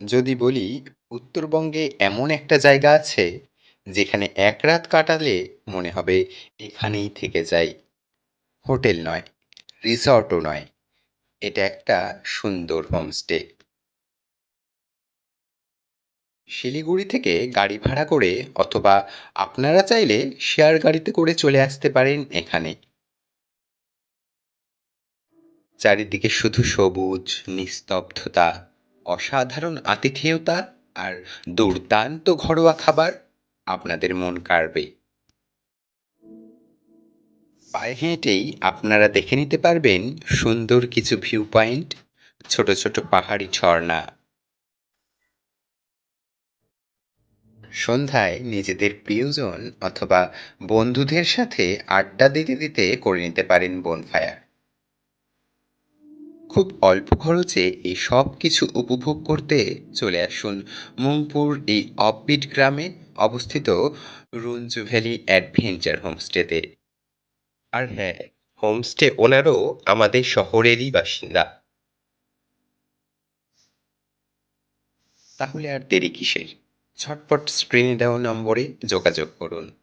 যদি বলি উত্তরবঙ্গে এমন একটা জায়গা আছে যেখানে এক রাত কাটালে মনে হবে এখানেই থেকে যাই। হোটেল নয়, রিসর্টও নয়, এটা একটা সুন্দর হোমস্টে। শিলিগুড়ি থেকে গাড়ি ভাড়া করে অথবা আপনারা চাইলে শেয়ার গাড়িতে করে চলে আসতে পারেন এখানে। চারিদিকে শুধু সবুজ, নিস্তব্ধতা, অসাধারণ আতিথেয়তা আর দুর্দান্ত ঘরোয়া খাবার। আপনাদের মন কাড়বে। পায়ে হেঁটেই আপনারা দেখে নিতে পারবেন সুন্দর কিছু ভিউ পয়েন্ট, ছোট ছোট পাহাড়ি ঝর্ণা। সন্ধ্যায় নিজেদের প্রিয়জন অথবা বন্ধুদের সাথে আড্ডা দিতে দিতে করে নিতে পারেন বনফায়ার। খুব অল্প খরচে এই সব কিছু উপভোগ করতে চলে আসুন মুংপুর এই অফবিট গ্রামে অবস্থিত রুনজু ভ্যালি অ্যাডভেঞ্চার হোমস্টেতে। আর হ্যাঁ, হোমস্টে ওনারও আমাদের শহরেরই বাসিন্দা। তাহলে আর দেরি কিসের? ঝটপট স্ক্রিনে দেওয়া নম্বরে যোগাযোগ করুন।